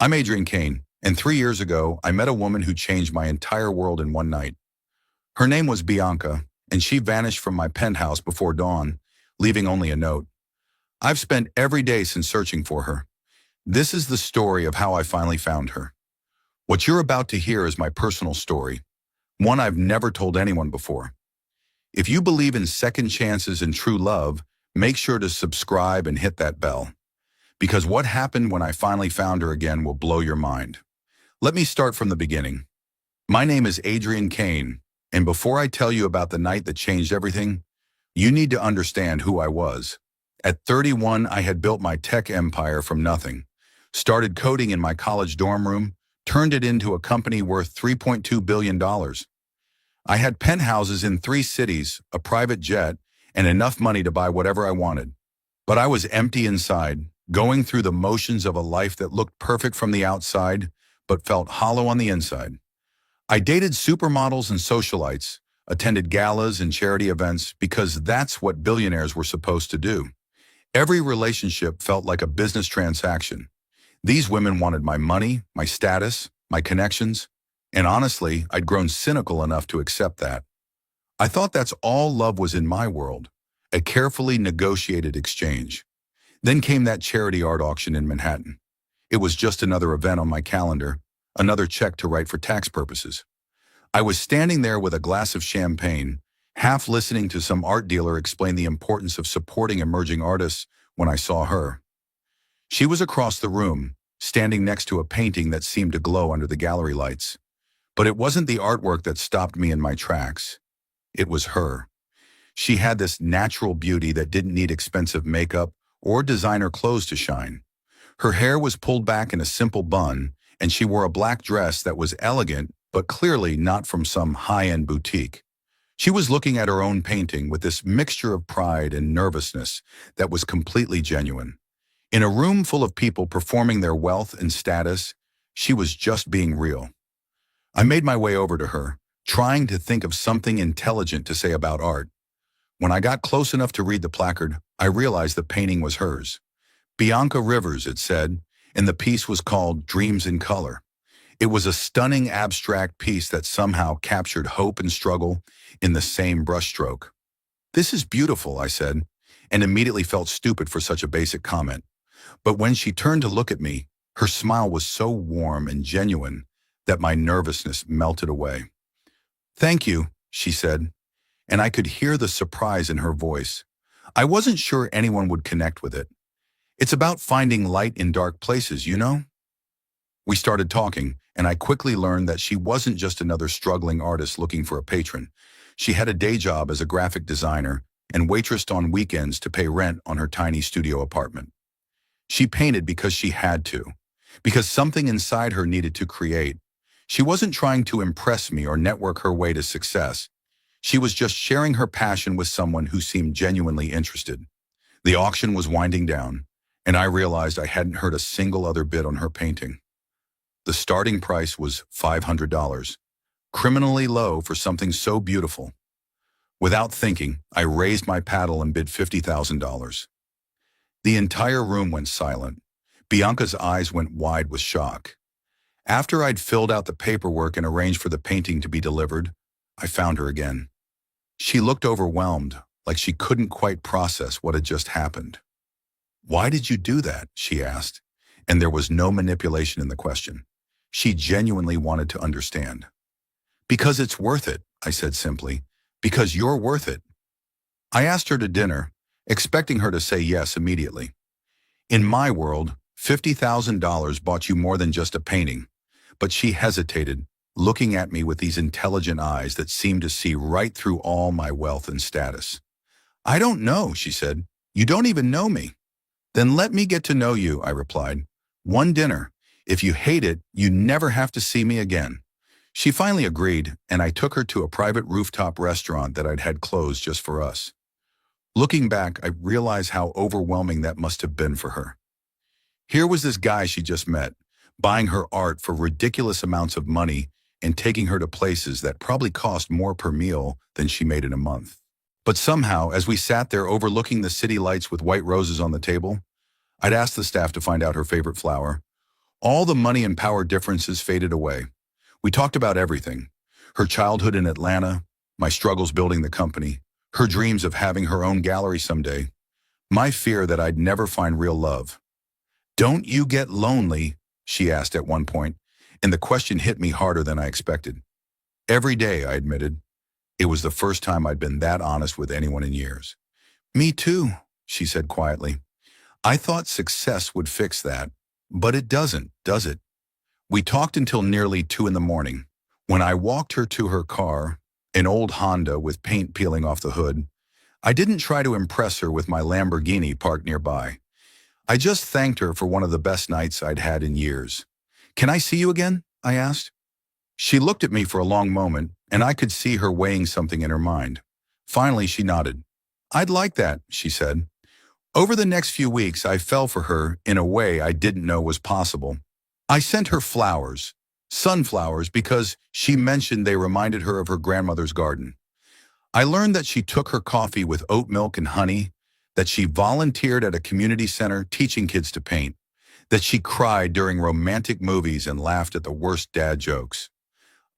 I'm Adrian Kane, and 3 years ago, I met a woman who changed my entire world in one night. Her name was Bianca, and she vanished from my penthouse before dawn, leaving only a note. I've spent every day since searching for her. This is the story of how I finally found her. What you're about to hear is my personal story, one I've never told anyone before. If you believe in second chances and true love, make sure to subscribe and hit that bell. Because what happened when I finally found her again will blow your mind. Let me start from the beginning. My name is Adrian Kane, and before I tell you about the night that changed everything, you need to understand who I was. At 31, I had built my tech empire from nothing, started coding in my college dorm room, turned it into a company worth $3.2 billion. I had penthouses in 3 cities, a private jet, and enough money to buy whatever I wanted. But I was empty inside, going through the motions of a life that looked perfect from the outside, but felt hollow on the inside. I dated supermodels and socialites, attended galas and charity events because that's what billionaires were supposed to do. Every relationship felt like a business transaction. These women wanted my money, my status, my connections, and honestly, I'd grown cynical enough to accept that. I thought that's all love was in my world, a carefully negotiated exchange. Then came that charity art auction in Manhattan. It was just another event on my calendar, another check to write for tax purposes. I was standing there with a glass of champagne, half listening to some art dealer explain the importance of supporting emerging artists when I saw her. She was across the room, standing next to a painting that seemed to glow under the gallery lights. But it wasn't the artwork that stopped me in my tracks. It was her. She had this natural beauty that didn't need expensive makeup or designer clothes to shine. Her hair was pulled back in a simple bun, and she wore a black dress that was elegant, but clearly not from some high-end boutique. She was looking at her own painting with this mixture of pride and nervousness that was completely genuine. In a room full of people performing their wealth and status, she was just being real. I made my way over to her, trying to think of something intelligent to say about art. When I got close enough to read the placard, I realized the painting was hers. Bianca Rivers, it said, and the piece was called Dreams in Color. It was a stunning abstract piece that somehow captured hope and struggle in the same brushstroke. "This is beautiful," I said, and immediately felt stupid for such a basic comment. But when she turned to look at me, her smile was so warm and genuine that my nervousness melted away. "Thank you," she said, and I could hear the surprise in her voice. I wasn't sure anyone would connect with it. It's about finding light in dark places, you know? We started talking, and I quickly learned that she wasn't just another struggling artist looking for a patron. She had a day job as a graphic designer and waitressed on weekends to pay rent on her tiny studio apartment. She painted because she had to, because something inside her needed to create. She wasn't trying to impress me or network her way to success. She was just sharing her passion with someone who seemed genuinely interested. The auction was winding down, and I realized I hadn't heard a single other bid on her painting. The starting price was $500, criminally low for something so beautiful. Without thinking, I raised my paddle and bid $50,000. The entire room went silent. Bianca's eyes went wide with shock. After I'd filled out the paperwork and arranged for the painting to be delivered, I found her again. She looked overwhelmed, like she couldn't quite process what had just happened. "Why did you do that?" she asked, and there was no manipulation in the question. She genuinely wanted to understand. "Because it's worth it," I said simply. "Because you're worth it." I asked her to dinner, expecting her to say yes immediately. In my world, $50,000 bought you more than just a painting, but she hesitated, looking at me with these intelligent eyes that seemed to see right through all my wealth and status. "I don't know," she said. "You don't even know me." "Then let me get to know you," I replied. "One dinner. If you hate it, you never have to see me again." She finally agreed, and I took her to a private rooftop restaurant that I'd had closed just for us. Looking back, I realized how overwhelming that must have been for her. Here was this guy she just met, buying her art for ridiculous amounts of money and taking her to places that probably cost more per meal than she made in a month. But somehow, as we sat there overlooking the city lights with white roses on the table, I'd asked the staff to find out her favorite flower, All the money and power differences faded away. We talked about everything. Her childhood in Atlanta, my struggles building the company, her dreams of having her own gallery someday, my fear that I'd never find real love. "Don't you get lonely?" she asked at one point, and the question hit me harder than I expected. "Every day," I admitted. It was the first time I'd been that honest with anyone in years. "Me too," she said quietly. "I thought success would fix that, but it doesn't, does it?" We talked until nearly 2 in the morning. When I walked her to her car, an old Honda with paint peeling off the hood, I didn't try to impress her with my Lamborghini parked nearby. I just thanked her for one of the best nights I'd had in years. "Can I see you again?" I asked. She looked at me for a long moment, and I could see her weighing something in her mind. Finally, she nodded. "I'd like that," she said. Over the next few weeks, I fell for her in a way I didn't know was possible. I sent her flowers, sunflowers, because she mentioned they reminded her of her grandmother's garden. I learned that she took her coffee with oat milk and honey, that she volunteered at a community center teaching kids to paint, that she cried during romantic movies and laughed at the worst dad jokes.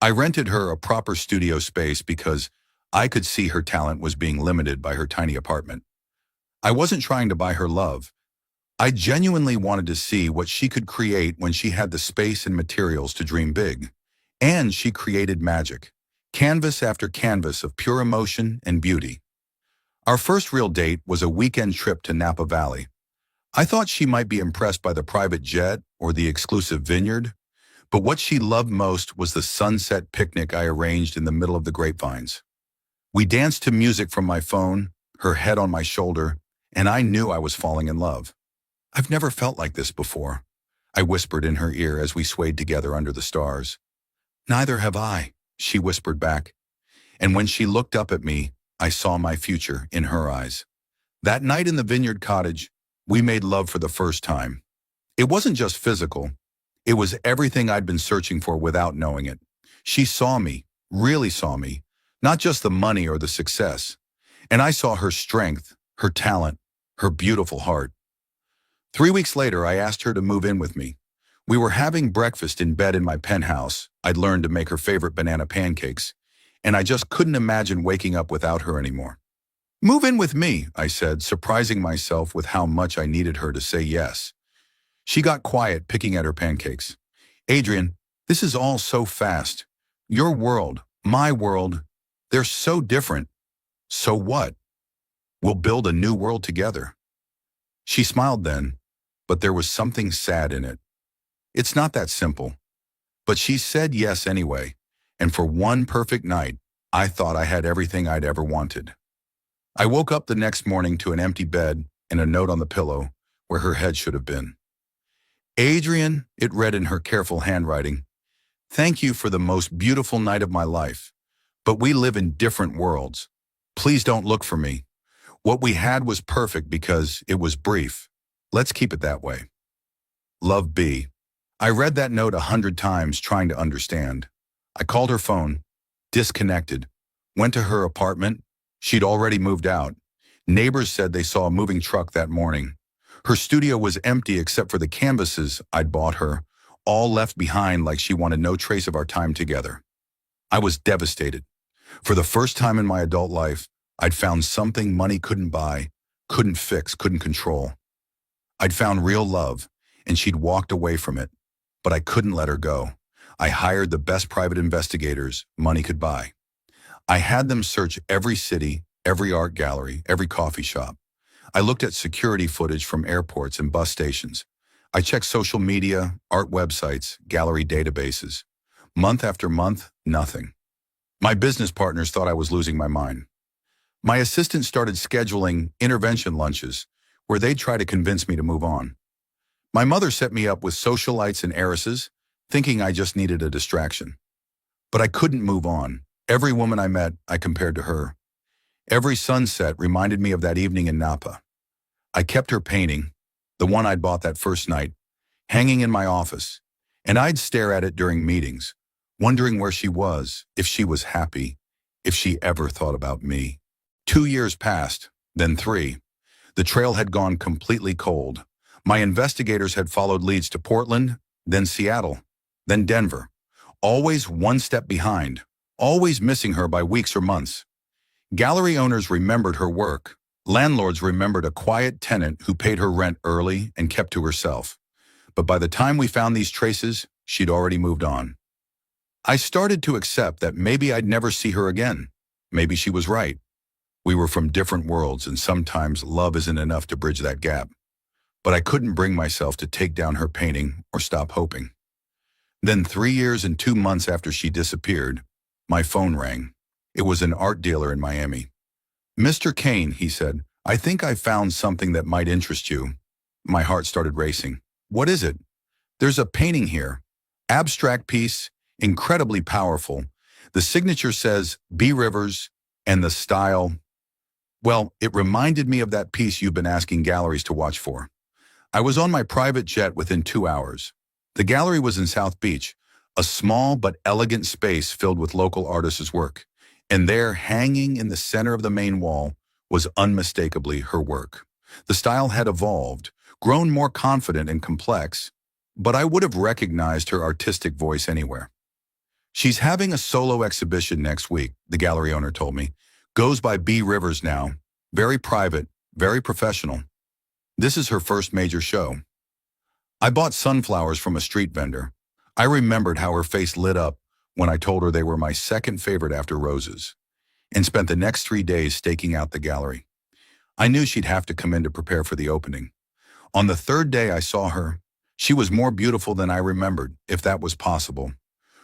I rented her a proper studio space because I could see her talent was being limited by her tiny apartment. I wasn't trying to buy her love. I genuinely wanted to see what she could create when she had the space and materials to dream big. And she created magic, canvas after canvas of pure emotion and beauty. Our first real date was a weekend trip to Napa Valley. I thought she might be impressed by the private jet or the exclusive vineyard, but what she loved most was the sunset picnic I arranged in the middle of the grapevines. We danced to music from my phone, her head on my shoulder, and I knew I was falling in love. "I've never felt like this before," I whispered in her ear as we swayed together under the stars. "Neither have I," she whispered back. And when she looked up at me, I saw my future in her eyes. That night in the vineyard cottage, we made love for the first time. It wasn't just physical. It was everything I'd been searching for without knowing it. She saw me, really saw me, not just the money or the success. And I saw her strength, her talent, her beautiful heart. 3 weeks later, I asked her to move in with me. We were having breakfast in bed in my penthouse. I'd learned to make her favorite banana pancakes, and I just couldn't imagine waking up without her anymore. "Move in with me," I said, surprising myself with how much I needed her to say yes. She got quiet, picking at her pancakes. "Adrian, this is all so fast. Your world, my world, they're so different." "So what? We'll build a new world together." She smiled then, but there was something sad in it. "It's not that simple." But she said yes anyway, and for one perfect night, I thought I had everything I'd ever wanted. I woke up the next morning to an empty bed and a note on the pillow where her head should have been. "Adrian," it read in her careful handwriting, "thank you for the most beautiful night of my life. But we live in different worlds. Please don't look for me. What we had was perfect because it was brief. Let's keep it that way. Love, B." I read that note 100 times trying to understand. I called her phone, disconnected, went to her apartment. She'd already moved out. Neighbors said they saw a moving truck that morning. Her studio was empty except for the canvases I'd bought her, all left behind like she wanted no trace of our time together. I was devastated. For the first time in my adult life, I'd found something money couldn't buy, couldn't fix, couldn't control. I'd found real love, and she'd walked away from it. But I couldn't let her go. I hired the best private investigators money could buy. I had them search every city, every art gallery, every coffee shop. I looked at security footage from airports and bus stations. I checked social media, art websites, gallery databases. Month after month, nothing. My business partners thought I was losing my mind. My assistant started scheduling intervention lunches where they'd try to convince me to move on. My mother set me up with socialites and heiresses, thinking I just needed a distraction. But I couldn't move on. Every woman I met, I compared to her. Every sunset reminded me of that evening in Napa. I kept her painting, the one I'd bought that first night, hanging in my office, and I'd stare at it during meetings, wondering where she was, if she was happy, if she ever thought about me. 2 years passed, then 3. The trail had gone completely cold. My investigators had followed leads to Portland, then Seattle, then Denver. Always one step behind, always missing her by weeks or months. Gallery owners remembered her work. Landlords remembered a quiet tenant who paid her rent early and kept to herself. But by the time we found these traces, she'd already moved on. I started to accept that maybe I'd never see her again. Maybe she was right. We were from different worlds, and sometimes love isn't enough to bridge that gap. But I couldn't bring myself to take down her painting or stop hoping. Then 3 years and 2 months after she disappeared, my phone rang. It was an art dealer in Miami. "Mr. Kane," he said, "I think I found something that might interest you." My heart started racing. "What is it?" "There's a painting here. Abstract piece, incredibly powerful. The signature says B. Rivers, and the style, well, it reminded me of that piece you've been asking galleries to watch for." I was on my private jet within 2 hours. The gallery was in South Beach, a small but elegant space filled with local artists' work. And there, hanging in the center of the main wall, was unmistakably her work. The style had evolved, grown more confident and complex, but I would have recognized her artistic voice anywhere. "She's having a solo exhibition next week," the gallery owner told me. "Goes by B. Rivers now. Very private, very professional. This is her first major show." I bought sunflowers from a street vendor. I remembered how her face lit up when I told her they were my second favorite after roses, and spent the next 3 days staking out the gallery. I knew she'd have to come in to prepare for the opening. On the third day I saw her. She was more beautiful than I remembered, if that was possible.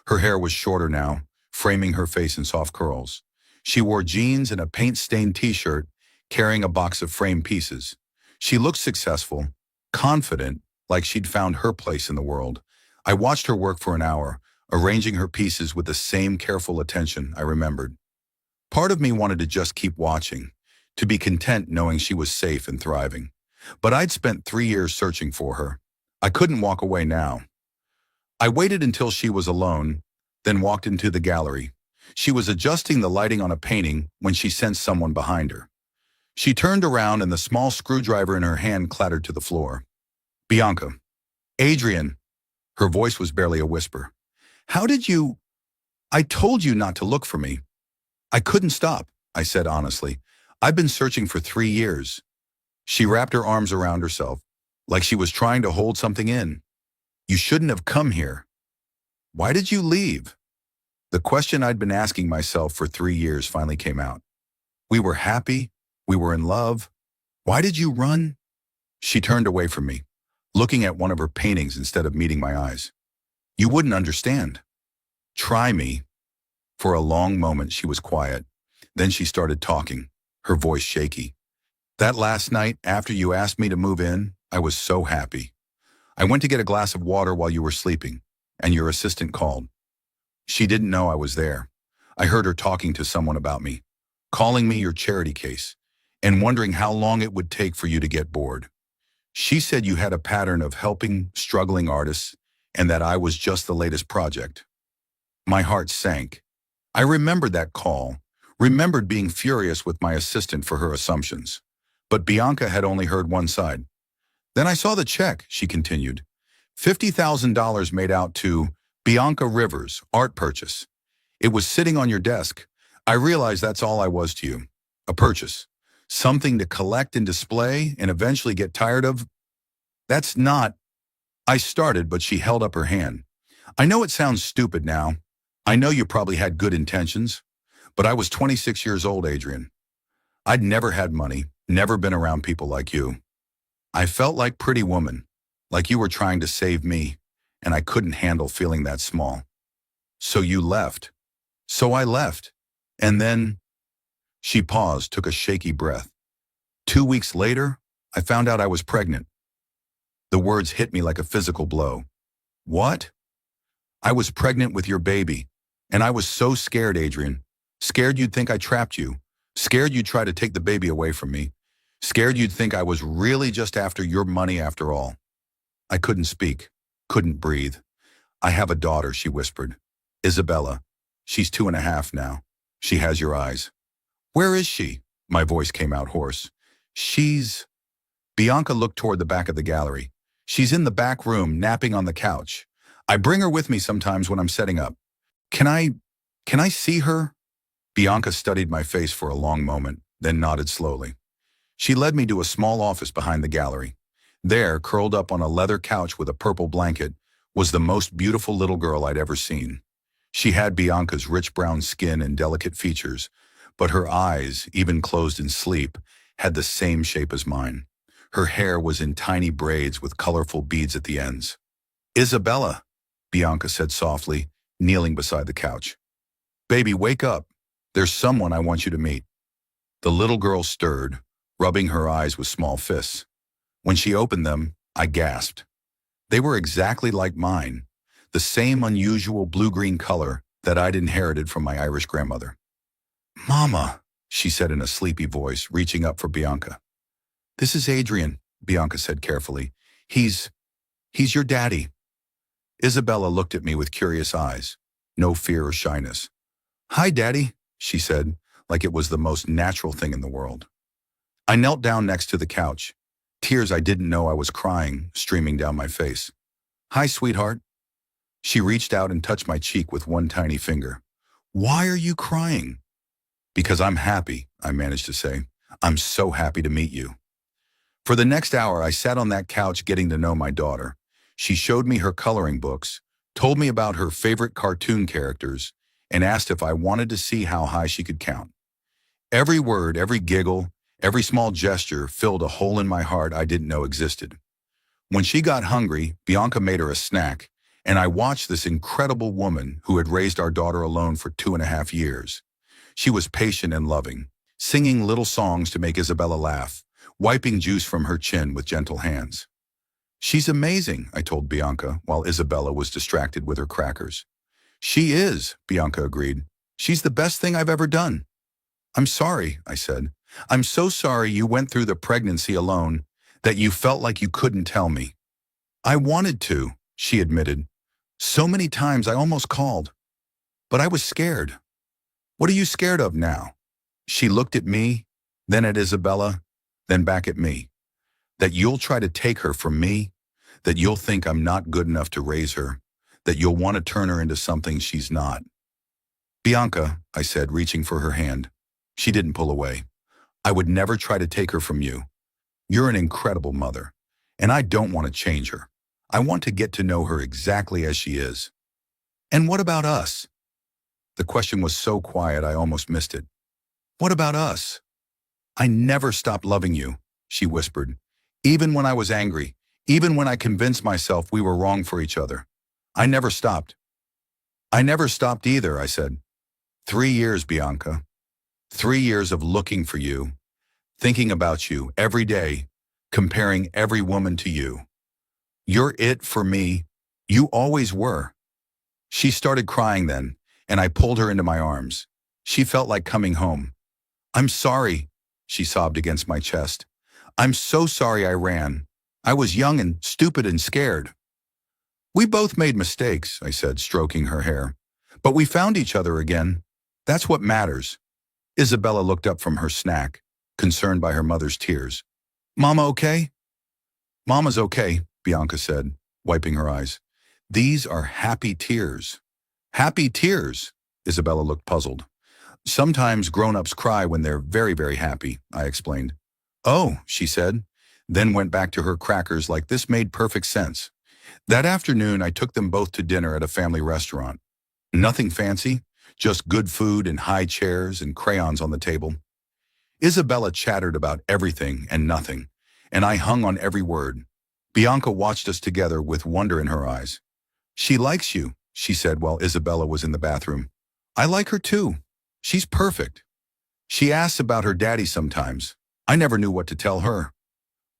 Her hair was shorter now, framing her face in soft curls. She wore jeans and a paint-stained t-shirt, carrying a box of framed pieces. She looked successful, confident, like she'd found her place in the world. I watched her work for an hour, arranging her pieces with the same careful attention I remembered. Part of me wanted to just keep watching, to be content knowing she was safe and thriving. But I'd spent 3 years searching for her. I couldn't walk away now. I waited until she was alone, then walked into the gallery. She was adjusting the lighting on a painting when she sensed someone behind her. She turned around and the small screwdriver in her hand clattered to the floor. "Bianca." "Adrian." Her voice was barely a whisper. "How did you—" "I told you not to look for me." "I couldn't stop," I said honestly. "I've been searching for 3 years." She wrapped her arms around herself, like she was trying to hold something in. "You shouldn't have come here." "Why did you leave?" The question I'd been asking myself for 3 years finally came out. "We were happy. We were in love. Why did you run?" She turned away from me, looking at one of her paintings instead of meeting my eyes. "You wouldn't understand." "Try me." For a long moment she was quiet. Then she started talking, her voice shaky. "That last night, after you asked me to move in, I was so happy. I went to get a glass of water while you were sleeping, and your assistant called. She didn't know I was there. I heard her talking to someone about me, calling me your charity case, and wondering how long it would take for you to get bored. She said you had a pattern of helping struggling artists and that I was just the latest project." My heart sank. I remembered that call, remembered being furious with my assistant for her assumptions. But Bianca had only heard one side. "Then I saw the check," she continued. $50,000 made out to Bianca Rivers, art purchase. It was sitting on your desk. I realized that's all I was to you. A purchase. Something to collect and display and eventually get tired of. That's not—" I started, but she held up her hand. "I know it sounds stupid now. I know you probably had good intentions. But I was 26 years old, Adrian. I'd never had money, never been around people like you. I felt like Pretty Woman, like you were trying to save me, and I couldn't handle feeling that small. So you left." "So I left. And then—" She paused, took a shaky breath. "2 weeks later, I found out I was pregnant." The words hit me like a physical blow. "What?" "I was pregnant with your baby, and I was so scared, Adrian. Scared you'd think I trapped you. Scared you'd try to take the baby away from me. Scared you'd think I was really just after your money after all." I couldn't speak, couldn't breathe. "I have a daughter," she whispered. "Isabella. She's 2.5 now. She has your eyes." "Where is she?" My voice came out hoarse. Bianca looked toward the back of the gallery. "She's in the back room, napping on the couch. I bring her with me sometimes when I'm setting up. Can I, can I see her? Bianca studied my face for a long moment, then nodded slowly. She led me to a small office behind the gallery. There, curled up on a leather couch with a purple blanket, was the most beautiful little girl I'd ever seen. She had Bianca's rich brown skin and delicate features, but her eyes, even closed in sleep, had the same shape as mine. Her hair was in tiny braids with colorful beads at the ends. "Isabella," Bianca said softly, kneeling beside the couch. "Baby, wake up. There's someone I want you to meet." The little girl stirred, rubbing her eyes with small fists. When she opened them, I gasped. They were exactly like mine, the same unusual blue-green color that I'd inherited from my Irish grandmother. "Mama," she said in a sleepy voice, reaching up for Bianca. "This is Adrian," Bianca said carefully. He's your daddy." Isabella looked at me with curious eyes, no fear or shyness. "Hi, Daddy," she said, like it was the most natural thing in the world. I knelt down next to the couch, tears I didn't know I was crying streaming down my face. "Hi, sweetheart." She reached out and touched my cheek with one tiny finger. "Why are you crying?" "Because I'm happy," I managed to say. "I'm so happy to meet you." For the next hour, I sat on that couch getting to know my daughter. She showed me her coloring books, told me about her favorite cartoon characters, and asked if I wanted to see how high she could count. Every word, every giggle, every small gesture filled a hole in my heart I didn't know existed. When she got hungry, Bianca made her a snack, and I watched this incredible woman who had raised our daughter alone for 2.5 years. She was patient and loving, singing little songs to make Isabella laugh, wiping juice from her chin with gentle hands. "She's amazing," I told Bianca, while Isabella was distracted with her crackers. "She is," Bianca agreed. "She's the best thing I've ever done." "I'm sorry," I said. "I'm so sorry you went through the pregnancy alone, that you felt like you couldn't tell me." "I wanted to," she admitted. "So many times I almost called. But I was scared." "What are you scared of now?" She looked at me, then at Isabella, then back at me. "That you'll try to take her from me, that you'll think I'm not good enough to raise her, that you'll want to turn her into something she's not." "Bianca," I said, reaching for her hand. She didn't pull away. "I would never try to take her from you. You're an incredible mother, and I don't want to change her. I want to get to know her exactly as she is." "And what about us?" The question was so quiet I almost missed it. "What about us?" "I never stopped loving you," she whispered. "Even when I was angry, even when I convinced myself we were wrong for each other. I never stopped." "I never stopped either," I said. 3 years, Bianca. 3 years of looking for you, thinking about you every day, comparing every woman to you. You're it for me. You always were." She started crying then, and I pulled her into my arms. She felt like coming home. "I'm sorry," she sobbed against my chest. "I'm so sorry I ran. I was young and stupid and scared." "We both made mistakes," I said, stroking her hair. "But we found each other again. That's what matters." Isabella looked up from her snack, concerned by her mother's tears. "Mama okay?" "Mama's okay," Bianca said, wiping her eyes. "These are happy tears." "Happy tears?" Isabella looked puzzled. "Sometimes grown-ups cry when they're very, very happy," I explained. "Oh," she said, then went back to her crackers like this made perfect sense. That afternoon, I took them both to dinner at a family restaurant. Nothing fancy, just good food and high chairs and crayons on the table. Isabella chattered about everything and nothing, and I hung on every word. Bianca watched us together with wonder in her eyes. "She likes you," she said while Isabella was in the bathroom. "I like her too. She's perfect. She asks about her daddy sometimes. I never knew what to tell her."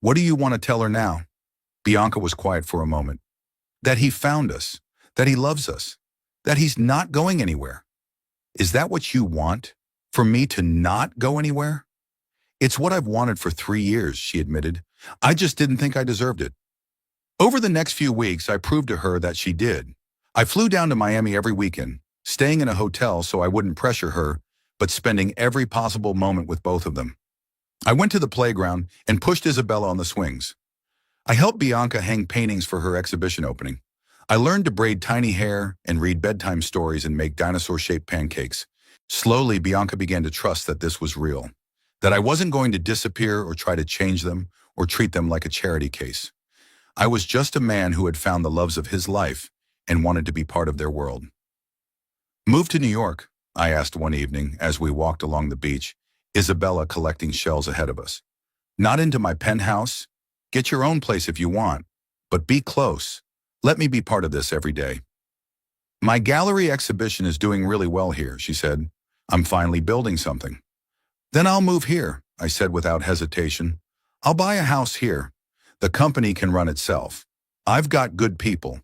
"What do you want to tell her now?" Bianca was quiet for a moment. "That he found us, that he loves us, that he's not going anywhere." "Is that what you want? For me to not go anywhere?" "It's what I've wanted for 3 years, she admitted. "I just didn't think I deserved it." Over the next few weeks, I proved to her that she did. I flew down to Miami every weekend, staying in a hotel so I wouldn't pressure her, but spending every possible moment with both of them. I went to the playground and pushed Isabella on the swings. I helped Bianca hang paintings for her exhibition opening. I learned to braid tiny hair and read bedtime stories and make dinosaur-shaped pancakes. Slowly, Bianca began to trust that this was real, that I wasn't going to disappear or try to change them or treat them like a charity case. I was just a man who had found the loves of his life and wanted to be part of their world. "Move to New York?" I asked one evening as we walked along the beach, Isabella collecting shells ahead of us. "Not into my penthouse. Get your own place if you want, but be close. Let me be part of this every day." "My gallery exhibition is doing really well here," she said. "I'm finally building something." "Then I'll move here," I said without hesitation. "I'll buy a house here. The company can run itself. I've got good people.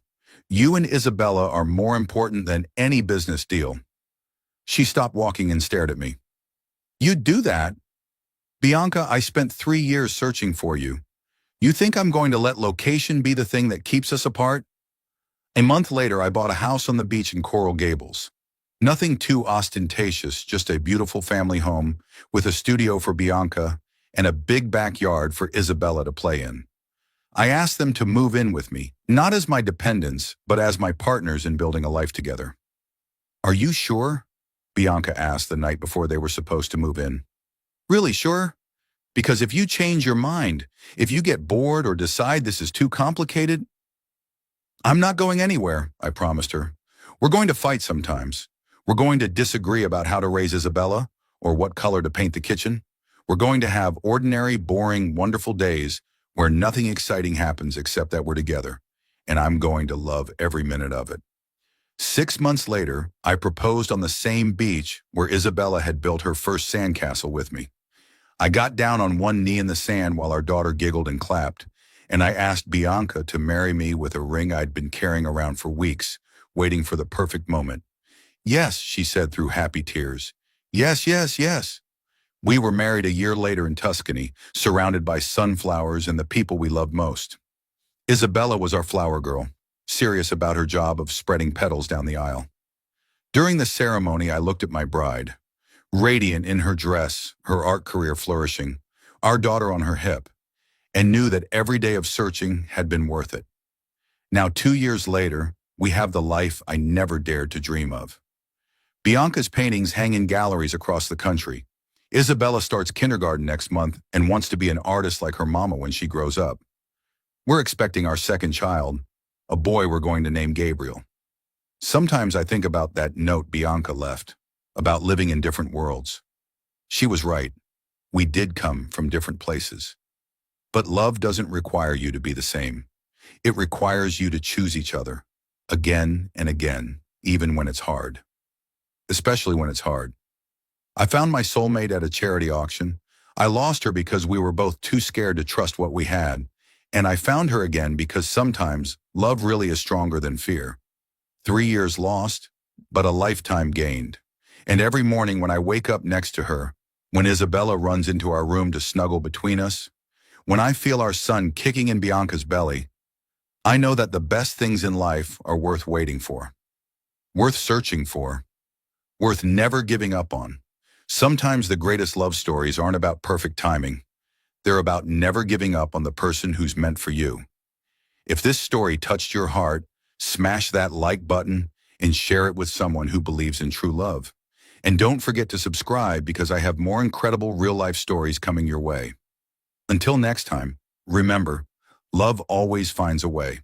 You and Isabella are more important than any business deal." She stopped walking and stared at me. "You'd do that?" "Bianca, I spent 3 years searching for you. You think I'm going to let location be the thing that keeps us apart?" A month later, I bought a house on the beach in Coral Gables. Nothing too ostentatious, just a beautiful family home with a studio for Bianca and a big backyard for Isabella to play in. I asked them to move in with me, not as my dependents, but as my partners in building a life together. "Are you sure?" Bianca asked the night before they were supposed to move in. "Really sure? Because if you change your mind, if you get bored or decide this is too complicated—" "I'm not going anywhere," I promised her. "We're going to fight sometimes. We're going to disagree about how to raise Isabella or what color to paint the kitchen. We're going to have ordinary, boring, wonderful days where nothing exciting happens except that we're together, and I'm going to love every minute of it." 6 months later, I proposed on the same beach where Isabella had built her first sandcastle with me. I got down on one knee in the sand while our daughter giggled and clapped, and I asked Bianca to marry me with a ring I'd been carrying around for weeks, waiting for the perfect moment. "Yes," she said through happy tears. "Yes, yes, yes." We were married a year later in Tuscany, surrounded by sunflowers and the people we loved most. Isabella was our flower girl, serious about her job of spreading petals down the aisle. During the ceremony, I looked at my bride, radiant in her dress, her art career flourishing, our daughter on her hip, and knew that every day of searching had been worth it. Now, 2 years later, we have the life I never dared to dream of. Bianca's paintings hang in galleries across the country. Isabella starts kindergarten next month and wants to be an artist like her mama when she grows up. We're expecting our second child, a boy we're going to name Gabriel. Sometimes I think about that note Bianca left, about living in different worlds. She was right. We did come from different places. But love doesn't require you to be the same. It requires you to choose each other, again and again, even when it's hard. Especially when it's hard. I found my soulmate at a charity auction. I lost her because we were both too scared to trust what we had. And I found her again because sometimes love really is stronger than fear. 3 years lost, but a lifetime gained. And every morning when I wake up next to her, when Isabella runs into our room to snuggle between us, when I feel our son kicking in Bianca's belly, I know that the best things in life are worth waiting for, worth searching for, worth never giving up on. Sometimes the greatest love stories aren't about perfect timing. They're about never giving up on the person who's meant for you. If this story touched your heart, smash that like button and share it with someone who believes in true love. And don't forget to subscribe because I have more incredible real-life stories coming your way. Until next time, remember, love always finds a way.